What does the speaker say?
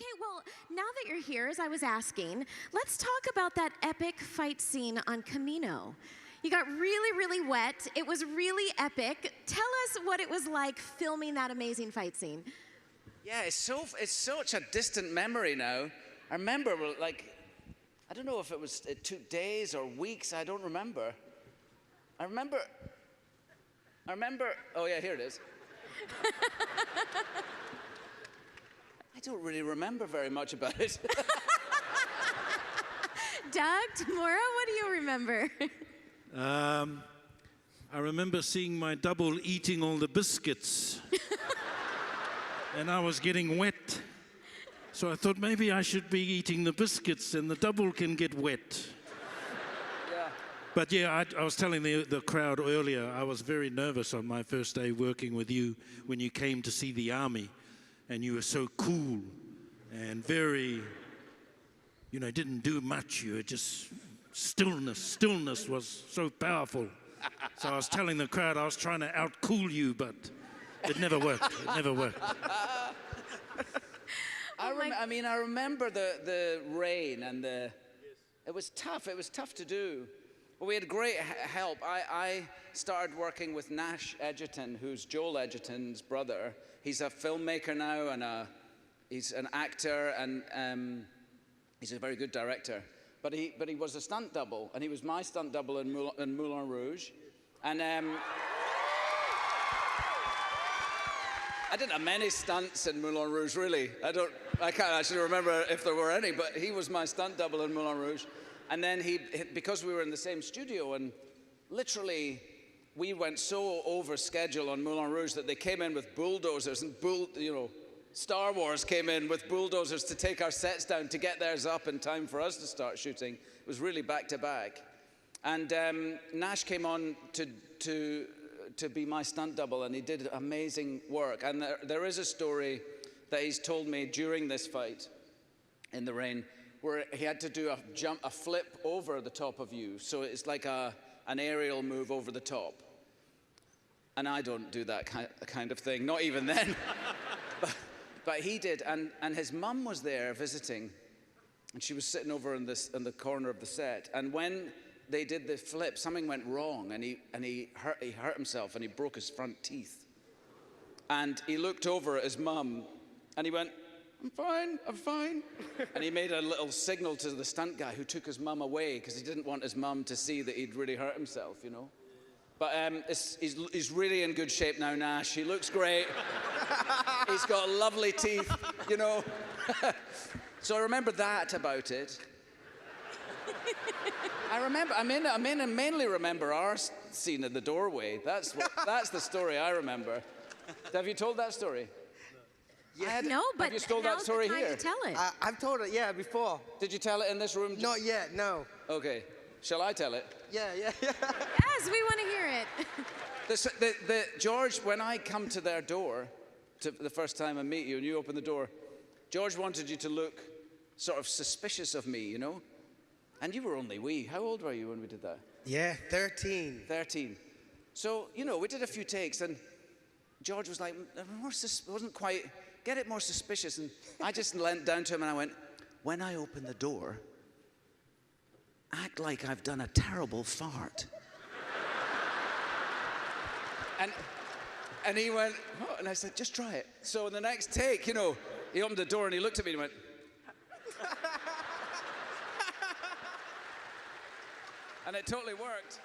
Okay, well, now that you're here, as I was asking, let's talk about that epic fight scene on Kamino. You got really, really wet. It was really epic. Tell us what it was like filming that amazing fight scene. Yeah, it's such a distant memory now. I remember, like, I don't know if it took days or weeks. I don't remember. I remember. Oh yeah, here it is. I don't really remember very much about it. Doug, Tamora, what do you remember? I remember seeing my double eating all the biscuits. And I was getting wet. So I thought maybe I should be eating the biscuits and the double can get wet. Yeah. But yeah, I was telling the crowd earlier, I was very nervous on my first day working with you when you came to see the army. And you were so cool and very, you know, didn't do much. You were just stillness. Stillness was so powerful. So I was telling the crowd I was trying to out-cool you, but it never worked. It never worked. I remember the rain and it was tough. It was tough to do. But we had great help. I started working with Nash Edgerton, who's Joel Edgerton's brother. He's a filmmaker now, and he's an actor, and he's a very good director. But he was a stunt double, and he was my stunt double in Moulin Rouge. And I didn't have many stunts in Moulin Rouge, really. I can't actually remember if there were any, but he was my stunt double in Moulin Rouge. And then because we were in the same studio, and literally we went so over schedule on Moulin Rouge that they came in with bulldozers and Star Wars came in with bulldozers to take our sets down to get theirs up in time for us to start shooting. It was really back to back. And Nash came on to be my stunt double, and he did amazing work. And there is a story that he's told me during this fight in the rain where he had to do a flip over the top of you. So it's like an aerial move over the top. And I don't do that kind of thing, not even then. But he did, and his mum was there visiting, and she was sitting over in the corner of the set. And when they did the flip, something went wrong, and he hurt himself, and he broke his front teeth. And he looked over at his mum, and he went, "I'm fine, I'm fine." And he made a little signal to the stunt guy who took his mum away because he didn't want his mum to see that he'd really hurt himself, you know. But he's really in good shape now, Nash. He looks great. He's got lovely teeth, you know. So I remember that about it. I mainly remember our scene in the doorway. That's the story I remember. Have you told that story? Yeah. No, but have you told that story now's the time here? to tell it. I've told it, yeah, before. Did you tell it in this room? Not yet, no. Okay. Shall I tell it? Yeah. Yes, we want to hear it. George, when I come to their door, the first time I meet you and you open the door, George wanted you to look sort of suspicious of me, you know? And you were only wee. How old were you when we did that? Yeah, 13. 13. So, you know, we did a few takes, and George was like, wasn't quite, get it more suspicious. And I just leant down to him and I went, "When I open the door, act like I've done a terrible fart." And he went, "Oh," and I said, "Just try it." So in the next take, you know, he opened the door and he looked at me and went, and it totally worked.